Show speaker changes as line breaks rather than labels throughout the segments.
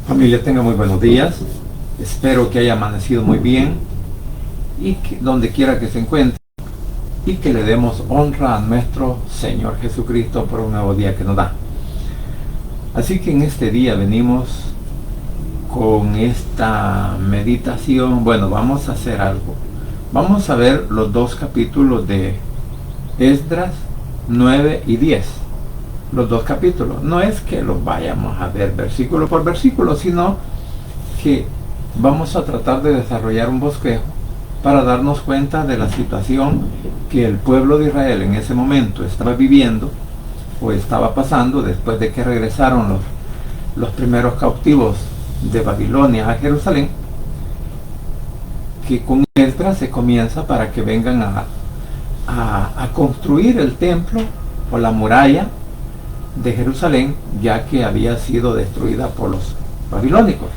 Familia, tenga muy buenos días. Espero que haya amanecido muy bien y que donde quiera que se encuentre, y que le demos honra a nuestro Señor Jesucristo por un nuevo día que nos da. Así que en este día venimos con esta meditación. Bueno, vamos a hacer algo. Vamos a ver los dos capítulos de Esdras 9 y 10. Los dos capítulos. No es que los vayamos a ver versículo por versículo, sino que vamos a tratar de desarrollar un bosquejo para darnos cuenta de la situación que el pueblo de Israel en ese momento estaba viviendo o estaba pasando después de que regresaron los primeros cautivos de Babilonia a Jerusalén, que con Esdras se comienza para que vengan a construir el templo o la muralla de Jerusalén, ya que había sido destruida por los babilónicos.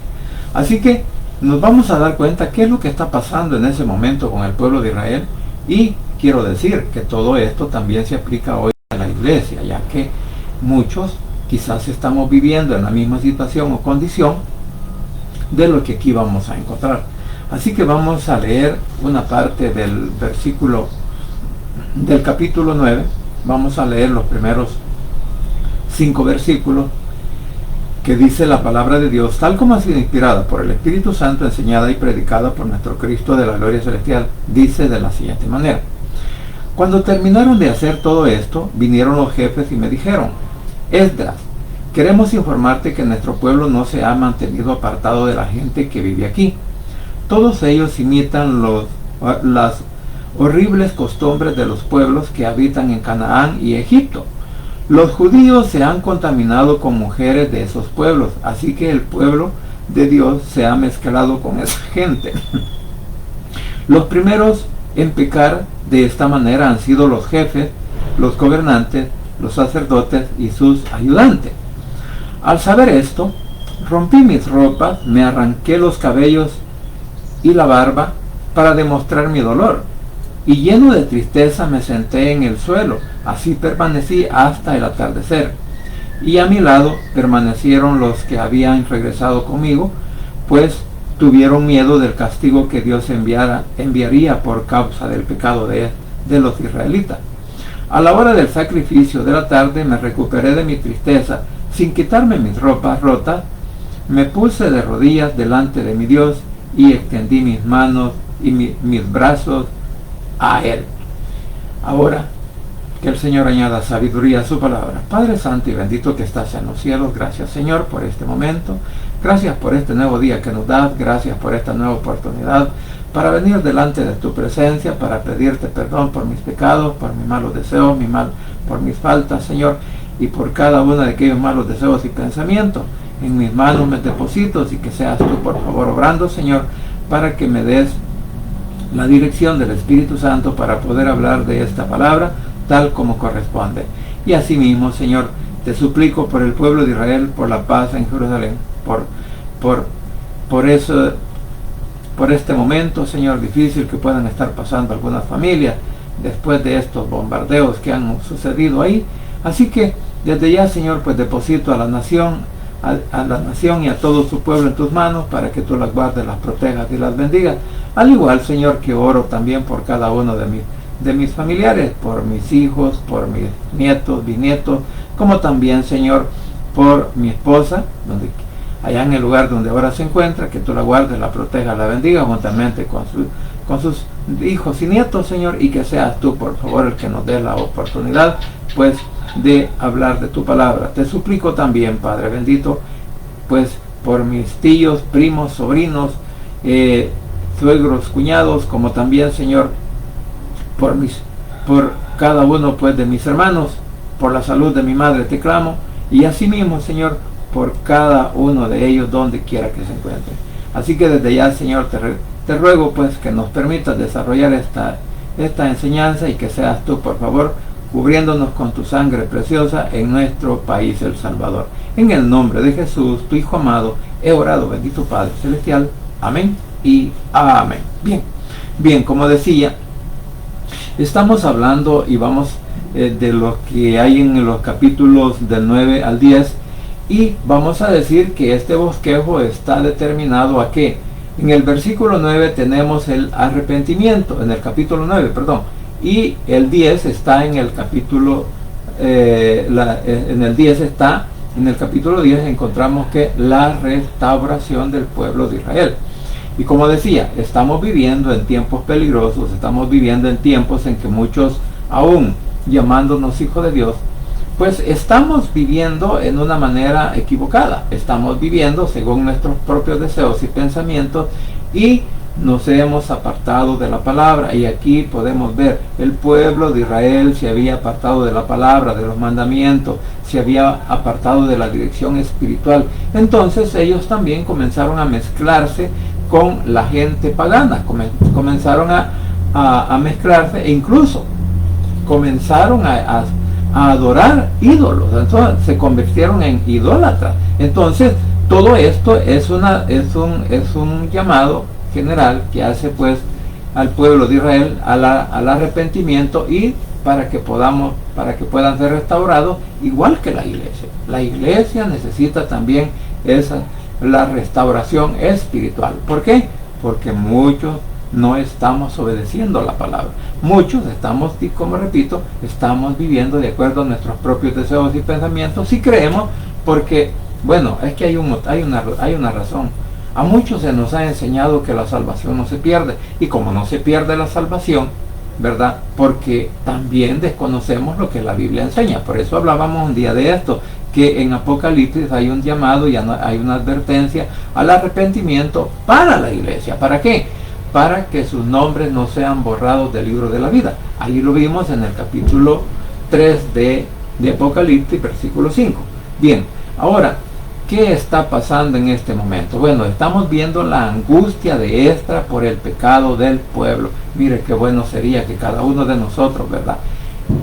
Así que nos vamos a dar cuenta qué es lo que está pasando en ese momento con el pueblo de Israel, y quiero decir que todo esto también se aplica hoy a la iglesia, ya que muchos quizás estamos viviendo en la misma situación o condición de lo que aquí vamos a encontrar. Así que vamos a leer una parte del versículo del capítulo 9. Vamos a leer los primeros 5 versículos, que dice la palabra de Dios, tal como ha sido inspirada por el Espíritu Santo, enseñada y predicada por nuestro Cristo de la gloria celestial. Dice de la siguiente manera: cuando terminaron de hacer todo esto, vinieron los jefes y me dijeron: Esdras, queremos informarte que nuestro pueblo no se ha mantenido apartado de la gente que vive aquí. Todos ellos imitan las horribles costumbres de los pueblos que habitan en Canaán y Egipto. Los judíos se han contaminado con mujeres de esos pueblos, así que el pueblo de Dios se ha mezclado con esa gente. Los primeros en pecar de esta manera han sido los jefes, los gobernantes, los sacerdotes y sus ayudantes. Al saber esto, rompí mis ropas, me arranqué los cabellos y la barba para demostrar mi dolor, y lleno de tristeza me senté en el suelo. Así permanecí hasta el atardecer, y a mi lado permanecieron los que habían regresado conmigo, pues tuvieron miedo del castigo que Dios enviaría por causa del pecado de los israelitas. A la hora del sacrificio de la tarde me recuperé de mi tristeza. Sin quitarme mis ropas rotas, me puse de rodillas delante de mi Dios y extendí mis manos y mis brazos a Él. Ahora, que el Señor añada sabiduría a su palabra. Padre santo y bendito que estás en los cielos, gracias, Señor, por este momento. Gracias por este nuevo día que nos das. Gracias por esta nueva oportunidad para venir delante de tu presencia, para pedirte perdón por mis pecados, por mis malos deseos, por mis faltas, Señor, y por cada uno de aquellos malos deseos y pensamientos. En mis manos me deposito, y que seas tú, por favor, obrando, Señor, para que me des la dirección del Espíritu Santo para poder hablar de esta palabra tal como corresponde. Y asimismo, Señor, te suplico por el pueblo de Israel, por la paz en Jerusalén, por este momento, Señor, difícil que puedan estar pasando algunas familias después de estos bombardeos que han sucedido ahí. Así que desde ya, Señor, pues deposito a la nación y a todo su pueblo en tus manos, para que tú las guardes, las protejas y las bendigas. Al igual, Señor, que oro también por cada uno de mis familiares, por mis hijos, por mis nietos, bisnietos, como también, Señor, por mi esposa, allá en el lugar donde ahora se encuentra, que tú la guardes, la protejas, la bendiga, juntamente con sus hijos y nietos, Señor, y que seas tú, por favor, el que nos dé la oportunidad, pues, de hablar de tu palabra. Te suplico también, Padre bendito, pues, por mis tíos, primos, sobrinos, suegros, cuñados, como también, Señor, por cada uno, pues, de mis hermanos, por la salud de mi madre te clamo, y asimismo, Señor, por cada uno de ellos donde quiera que se encuentren. Así que desde ya, Señor, te ruego, pues, que nos permitas desarrollar esta enseñanza, y que seas tú, por favor, cubriéndonos con tu sangre preciosa en nuestro país, El Salvador. En el nombre de Jesús, tu Hijo amado, he orado, bendito Padre Celestial. Amén y amén. Bien, como decía, estamos hablando y vamos de lo que hay en los capítulos del 9 al 10, Y vamos a decir que este bosquejo está determinado a qué. En el versículo 9 tenemos el arrepentimiento, en el capítulo 9, perdón, y el 10 está en el capítulo, en el 10 está, en el capítulo 10 encontramos que la restauración del pueblo de Israel. Y como decía, estamos viviendo en tiempos peligrosos, estamos viviendo en tiempos en que muchos, aún llamándonos hijos de Dios, pues estamos viviendo en una manera equivocada. Estamos viviendo según nuestros propios deseos y pensamientos y nos hemos apartado de la palabra. Y aquí podemos ver, el pueblo de Israel se había apartado de la palabra, de los mandamientos, se había apartado de la dirección espiritual. Entonces ellos también comenzaron a mezclarse con la gente pagana, comenzaron a mezclarse e incluso comenzaron a adorar ídolos. Entonces se convirtieron en idólatras. Entonces todo esto es un llamado general que hace pues al pueblo de Israel al arrepentimiento y para que puedan ser restaurados, igual que la iglesia. La iglesia necesita también la restauración espiritual. ¿Por qué? Porque muchos no estamos obedeciendo la palabra. Muchos estamos, y como repito, estamos viviendo de acuerdo a nuestros propios deseos y pensamientos y creemos, porque, bueno, es que hay una razón. A muchos se nos ha enseñado que la salvación no se pierde, y como no se pierde la salvación, ¿verdad? Porque también desconocemos lo que la Biblia enseña. Por eso hablábamos un día de esto, que en Apocalipsis hay un llamado y hay una advertencia al arrepentimiento para la iglesia. ¿Para qué? Para que sus nombres no sean borrados del libro de la vida. Ahí lo vimos en el capítulo 3 de Apocalipsis, versículo 5. Bien, ahora, ¿qué está pasando en este momento? Bueno, estamos viendo la angustia de Esdras por el pecado del pueblo. Mire qué bueno sería que cada uno de nosotros, ¿verdad?,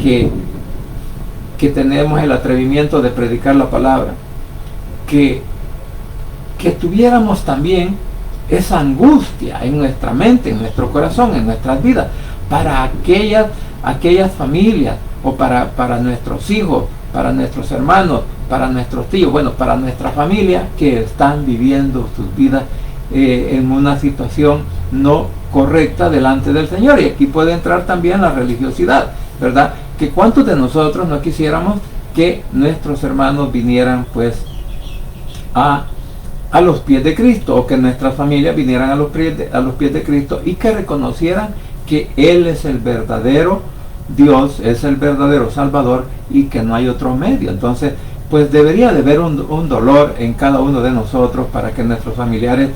que tenemos el atrevimiento de predicar la palabra, que tuviéramos también esa angustia en nuestra mente, en nuestro corazón, en nuestras vidas, para aquellas familias, o para nuestros hijos, para nuestros hermanos, para nuestros tíos, bueno, para nuestra familia que están viviendo sus vidas en una situación no correcta delante del Señor. Y aquí puede entrar también la religiosidad, ¿verdad? Que cuántos de nosotros no quisiéramos que nuestros hermanos vinieran pues a los pies de Cristo, o que nuestras familias vinieran a los pies de Cristo y que reconocieran que Él es el verdadero Dios, es el verdadero Salvador y que no hay otro medio. Entonces pues debería de haber un dolor en cada uno de nosotros para que nuestros familiares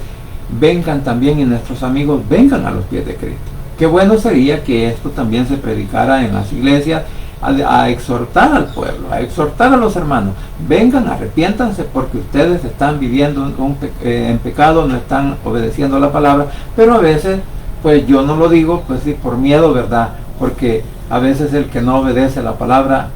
vengan también y nuestros amigos vengan a los pies de Cristo. Qué bueno sería que esto también se predicara en las iglesias, a exhortar al pueblo, a exhortar a los hermanos, vengan, arrepiéntanse porque ustedes están viviendo en pecado, no están obedeciendo la palabra. Pero a veces, pues yo no lo digo, pues sí, por miedo, ¿verdad? Porque a veces el que no obedece la palabra,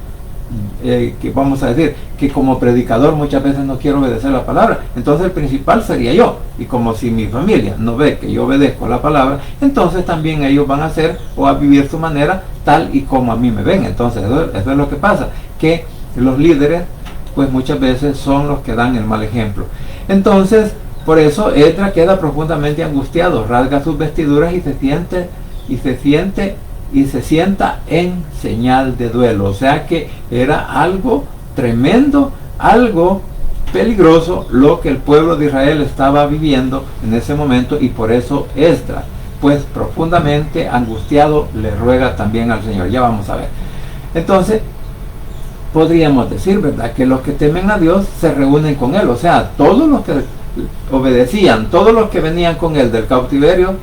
que vamos a decir, que como predicador muchas veces no quiero obedecer la palabra, entonces el principal sería yo, y como si mi familia no ve que yo obedezco la palabra, entonces también ellos van a hacer o a vivir su manera tal y como a mí me ven. Entonces eso es lo que pasa, que los líderes pues muchas veces son los que dan el mal ejemplo. Entonces por eso Esdras queda profundamente angustiado, rasga sus vestiduras y se sienta en señal de duelo. O sea que era algo tremendo, algo peligroso lo que el pueblo de Israel estaba viviendo en ese momento, y por eso Esdras, pues profundamente angustiado, le ruega también al Señor. Ya vamos a ver. Entonces podríamos decir, ¿verdad?, que los que temen a Dios se reúnen con Él. O sea, todos los que obedecían, todos los que venían con Él del cautiverio,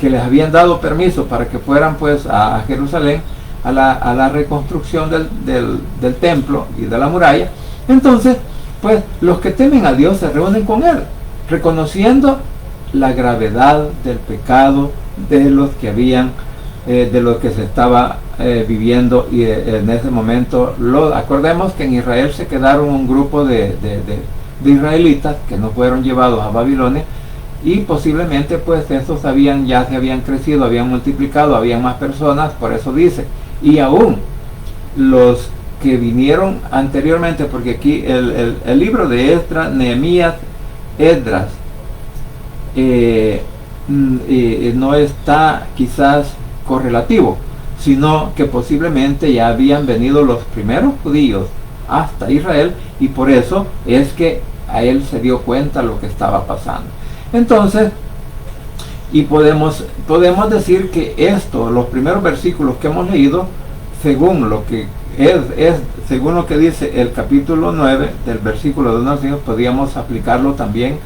que les habían dado permiso para que fueran pues a Jerusalén a la reconstrucción del templo y de la muralla. Entonces pues los que temen a Dios se reúnen con Él, reconociendo la gravedad del pecado de los que habían de lo que se estaba viviendo. Y en ese momento acordemos que en Israel se quedaron un grupo de israelitas que no fueron llevados a Babilonia, y posiblemente pues estos ya se habían crecido, habían multiplicado, habían más personas. Por eso dice, y aún los que vinieron anteriormente, porque aquí el libro de Esdras, Nehemías, Esdras, no está quizás correlativo, sino que posiblemente ya habían venido los primeros judíos hasta Israel, y por eso es que a él se dio cuenta lo que estaba pasando. Entonces, y podemos decir que esto, los primeros versículos que hemos leído, según lo que según lo que dice el capítulo 9 del versículo de 1 al 5, podríamos aplicarlo también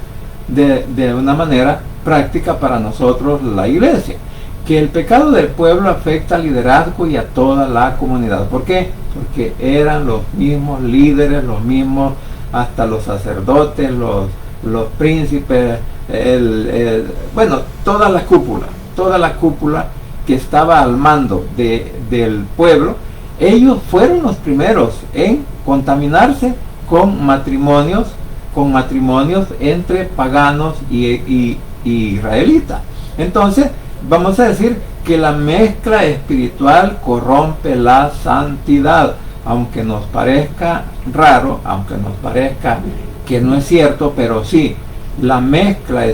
de una manera práctica para nosotros, la iglesia. Que el pecado del pueblo afecta al liderazgo y a toda la comunidad. ¿Por qué? Porque eran los mismos líderes, los mismos, hasta los sacerdotes, los príncipes, bueno, toda la cúpula que estaba al mando del pueblo. Ellos fueron los primeros en contaminarse con matrimonios entre paganos y israelitas. Entonces, vamos a decir que la mezcla espiritual corrompe la santidad. Aunque nos parezca raro, aunque nos parezca que no es cierto, pero sí, la mezcla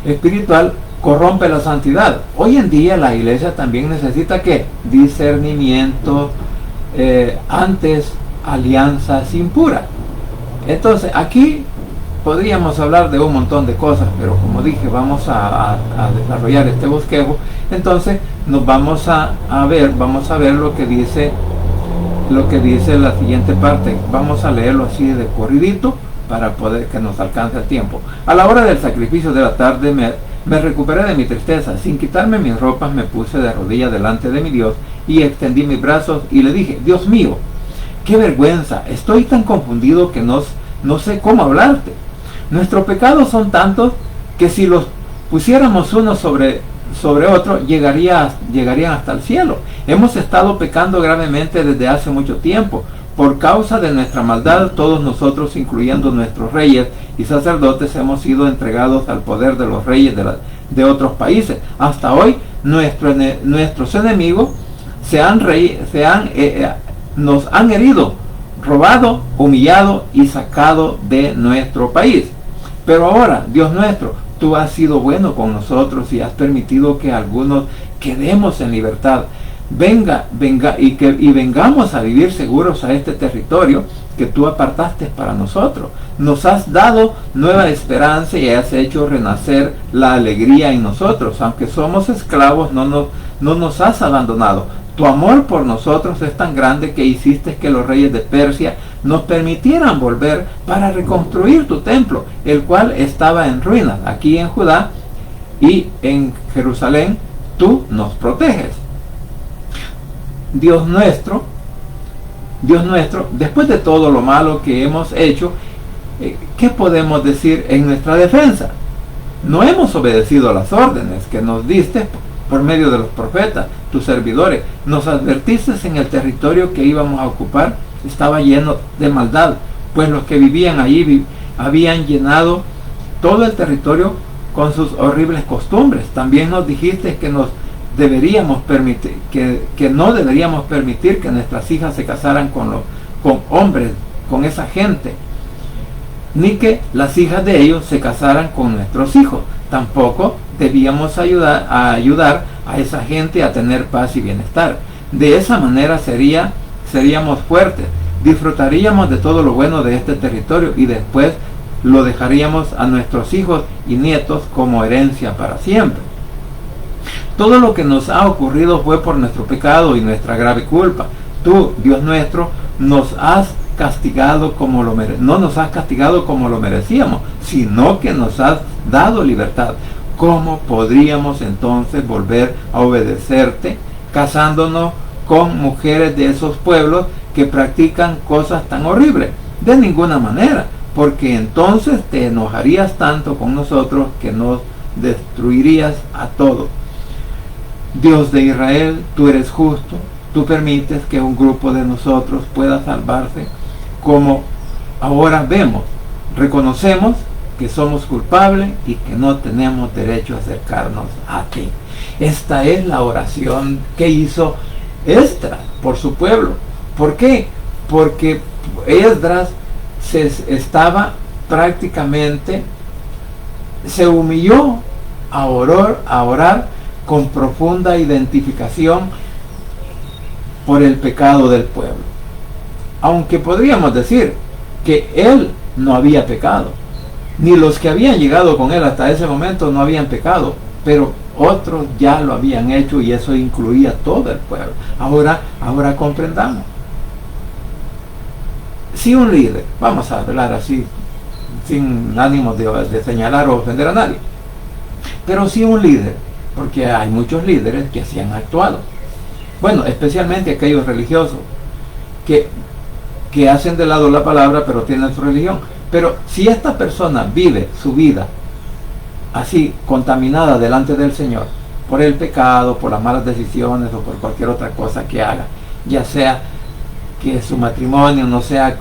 espiritual corrompe la santidad. Hoy en día la iglesia también necesita ¿qué? Discernimiento, antes alianzas impuras. Entonces aquí podríamos hablar de un montón de cosas, pero como dije, vamos a desarrollar este bosquejo. Entonces nos vamos a ver lo que dice la siguiente parte. Vamos a leerlo así de corridito para poder que nos alcance el tiempo. A la hora del sacrificio de la tarde me recuperé de mi tristeza. Sin quitarme mis ropas me puse de rodillas delante de mi Dios y extendí mis brazos y le dije: Dios mío, qué vergüenza, estoy tan confundido que no sé cómo hablarte. Nuestros pecados son tantos que si los pusiéramos uno sobre otro, llegarían hasta el cielo. Hemos estado pecando gravemente desde hace mucho tiempo. Por causa de nuestra maldad, todos nosotros, incluyendo nuestros reyes y sacerdotes, hemos sido entregados al poder de los reyes de otros países. Hasta hoy, nuestros enemigos nos han herido, robado, humillado y sacado de nuestro país. Pero ahora, Dios nuestro, tú has sido bueno con nosotros y has permitido que algunos quedemos en libertad. Venga y vengamos a vivir seguros a este territorio que tú apartaste para nosotros. Nos has dado nueva esperanza y has hecho renacer la alegría en nosotros. Aunque somos esclavos, no nos has abandonado. Tu amor por nosotros es tan grande que hiciste que los reyes de Persia nos permitieran volver para reconstruir tu templo, el cual estaba en ruinas. Aquí en Judá y en Jerusalén tú nos proteges. Dios nuestro, después de todo lo malo que hemos hecho, ¿qué podemos decir en nuestra defensa? No hemos obedecido las órdenes que nos diste por medio de los profetas, tus servidores. Nos advertiste en el territorio que íbamos a ocupar estaba lleno de maldad, pues los que vivían allí habían llenado todo el territorio con sus horribles costumbres. También nos dijiste que no deberíamos permitir que nuestras hijas se casaran con hombres, con esa gente, ni que las hijas de ellos se casaran con nuestros hijos. Tampoco debíamos ayudar a esa gente a tener paz y bienestar. De esa manera seríamos fuertes, disfrutaríamos de todo lo bueno de este territorio y después lo dejaríamos a nuestros hijos y nietos como herencia para siempre. Todo lo que nos ha ocurrido fue por nuestro pecado y nuestra grave culpa. Tú, Dios nuestro, no nos has castigado como lo merecíamos, sino que nos has dado libertad. ¿Cómo podríamos entonces volver a obedecerte casándonos con mujeres de esos pueblos que practican cosas tan horribles? De ninguna manera, porque entonces te enojarías tanto con nosotros que nos destruirías a todos. Dios de Israel, tú eres justo, tú permites que un grupo de nosotros pueda salvarse, como ahora vemos. Reconocemos que somos culpables y que no tenemos derecho a acercarnos a ti. Esta es la oración que hizo Esdras por su pueblo. ¿Por qué? Porque Esdras se humilló a orar con profunda identificación por el pecado del pueblo. Aunque podríamos decir que él no había pecado, ni los que habían llegado con él hasta ese momento no habían pecado, pero otros ya lo habían hecho, y eso incluía todo el pueblo. Ahora comprendamos. Si un líder, vamos a hablar así, sin ánimo de señalar o ofender a nadie, pero si un líder, porque hay muchos líderes que así han actuado, bueno, especialmente aquellos religiosos que hacen de lado la palabra pero tienen su religión, pero si esta persona vive su vida así, contaminada delante del Señor por el pecado, por las malas decisiones o por cualquier otra cosa que haga, ya sea que su matrimonio no sea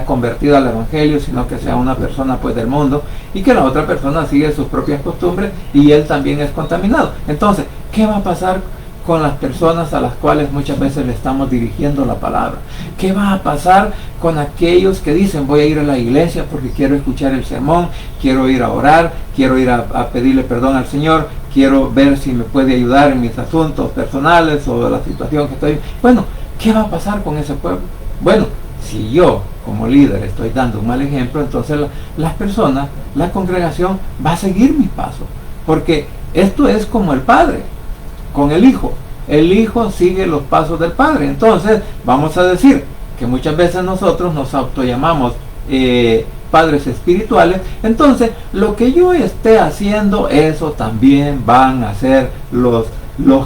convertido al evangelio, sino que sea una persona pues del mundo, y que la otra persona sigue sus propias costumbres y él también es contaminado. Entonces, ¿qué va a pasar con las personas a las cuales muchas veces le estamos dirigiendo la palabra? ¿Qué va a pasar con aquellos que dicen: voy a ir a la iglesia porque quiero escuchar el sermón, quiero ir a orar, quiero ir a pedirle perdón al Señor, quiero ver si me puede ayudar en mis asuntos personales o de la situación que estoy? Bueno, ¿qué va a pasar con ese pueblo? Bueno, si yo como líder estoy dando un mal ejemplo, entonces las personas, la congregación va a seguir mis pasos, porque esto es como el padre con el hijo. El hijo sigue los pasos del padre. Entonces vamos a decir que muchas veces nosotros nos autollamamos padres espirituales. Entonces lo que yo esté haciendo, eso también van a hacer los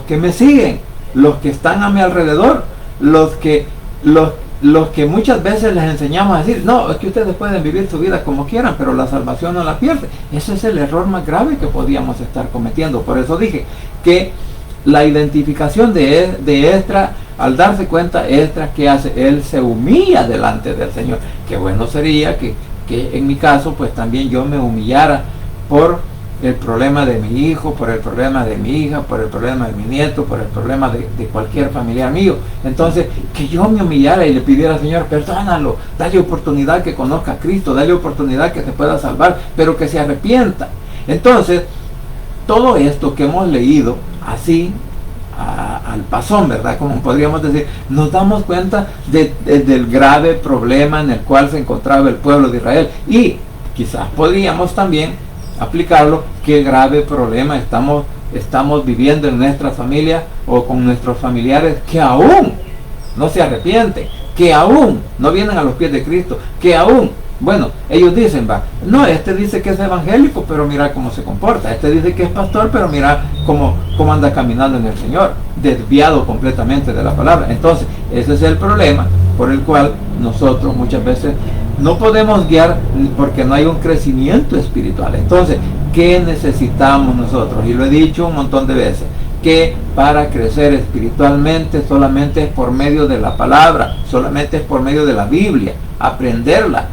que me siguen, los que están a mi alrededor, los que muchas veces les enseñamos a decir: no, es que ustedes pueden vivir su vida como quieran, pero la salvación no la pierden. Ese es el error más grave que podíamos estar cometiendo. Por eso dije que la identificación de Esdras, al darse cuenta Esdras, ¿qué hace? Él se humilla delante del Señor. Qué bueno sería que en mi caso pues también yo me humillara por el problema de mi hijo, por el problema de mi hija, por el problema de mi nieto, por el problema de cualquier familiar mío. Entonces, que yo me humillara y le pidiera: Señor, perdónalo, dale oportunidad que conozca a Cristo, dale oportunidad que se pueda salvar, pero que se arrepienta. Entonces, todo esto que hemos leído así al pasón, ¿verdad? Como podríamos decir, nos damos cuenta del grave problema en el cual se encontraba el pueblo de Israel, y quizás podríamos también aplicarlo: qué grave problema estamos viviendo en nuestra familia o con nuestros familiares que aún no se arrepienten, que aún no vienen a los pies de Cristo, que aún, bueno, ellos dicen: no, este dice que es evangélico, pero mira cómo se comporta; este dice que es pastor, pero mira cómo anda caminando en el Señor, desviado completamente de la palabra. Entonces, ese es el problema por el cual nosotros muchas veces no podemos guiar, porque no hay un crecimiento espiritual. Entonces, ¿qué necesitamos nosotros? Y lo he dicho un montón de veces, que para crecer espiritualmente solamente es por medio de la palabra, solamente es por medio de la Biblia, aprenderla,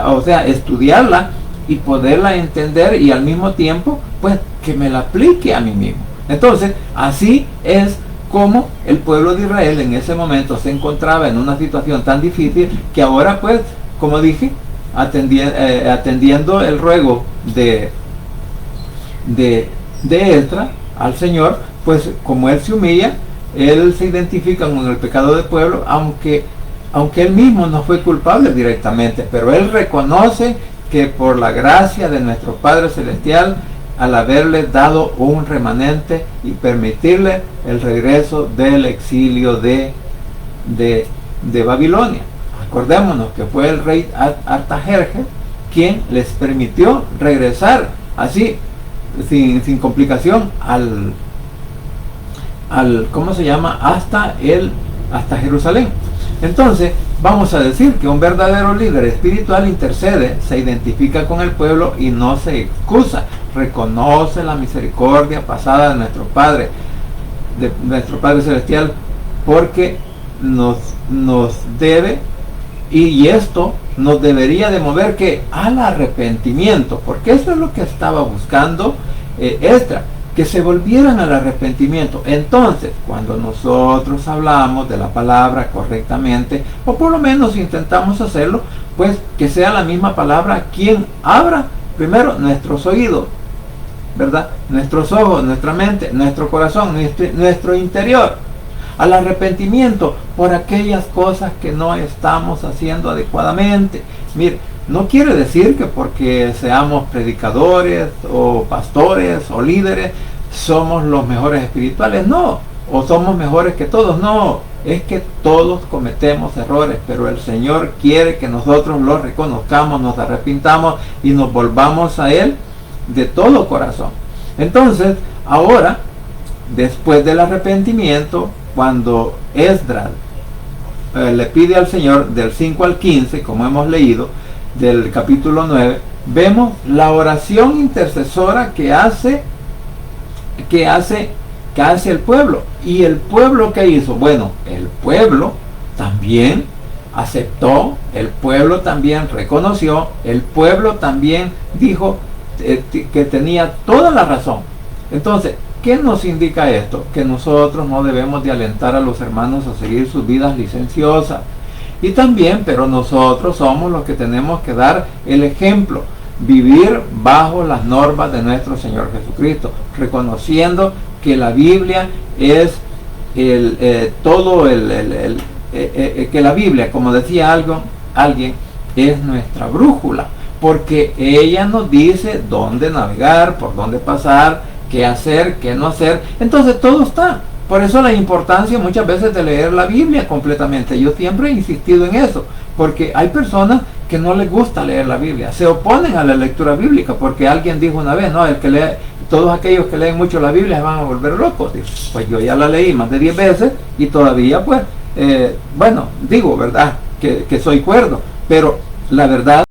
o sea, estudiarla y poderla entender, y al mismo tiempo pues que me la aplique a mí mismo. Entonces, así es como el pueblo de Israel en ese momento se encontraba en una situación tan difícil, que ahora pues, como dije, atendiendo el ruego de Esdras al Señor, pues como él se humilla, él se identifica con el pecado del pueblo, aunque él mismo no fue culpable directamente, pero él reconoce que por la gracia de nuestro Padre Celestial, al haberle dado un remanente y permitirle el regreso del exilio de Babilonia. Acordémonos que fue el rey Artajerjes quien les permitió regresar así, sin complicación, ¿cómo se llama? hasta Jerusalén. Entonces, vamos a decir que un verdadero líder espiritual intercede, se identifica con el pueblo y no se excusa, reconoce la misericordia pasada de nuestro Padre Celestial, porque nos debe, y esto nos debería de mover que al arrepentimiento, porque eso es lo que estaba buscando Esdras, que se volvieran al arrepentimiento. Entonces, cuando nosotros hablamos de la palabra correctamente, o por lo menos intentamos hacerlo, pues que sea la misma palabra quien abra primero nuestros oídos, ¿verdad? Nuestros ojos, nuestra mente, nuestro corazón, nuestro interior, al arrepentimiento por aquellas cosas que no estamos haciendo adecuadamente. Mire, no quiere decir que porque seamos predicadores o pastores o líderes somos los mejores espirituales, no, o somos mejores que todos, no, es que todos cometemos errores, pero el Señor quiere que nosotros los reconozcamos, nos arrepintamos y nos volvamos a Él de todo corazón. Entonces, ahora, después del arrepentimiento, cuando Esdras le pide al Señor del 5 al 15, como hemos leído, del capítulo 9, vemos la oración intercesora que hace el pueblo. ¿Y el pueblo qué hizo? Bueno, el pueblo también aceptó, el pueblo también reconoció, el pueblo también dijo que tenía toda la razón. Entonces, ¿qué nos indica esto? Que nosotros no debemos de alentar a los hermanos a seguir sus vidas licenciosas. Y también, pero nosotros somos los que tenemos que dar el ejemplo, vivir bajo las normas de nuestro Señor Jesucristo, reconociendo que la Biblia es que la Biblia, como decía alguien, es nuestra brújula, porque ella nos dice dónde navegar, por dónde pasar, qué hacer, qué no hacer. Entonces todo está. Por eso la importancia muchas veces de leer la Biblia completamente. Yo siempre he insistido en eso, porque hay personas que no les gusta leer la Biblia, se oponen a la lectura bíblica, porque alguien dijo una vez, no, todos aquellos que leen mucho la Biblia se van a volver locos. Pues yo ya la leí más de 10 veces y todavía pues, digo, ¿verdad? Que soy cuerdo, pero la verdad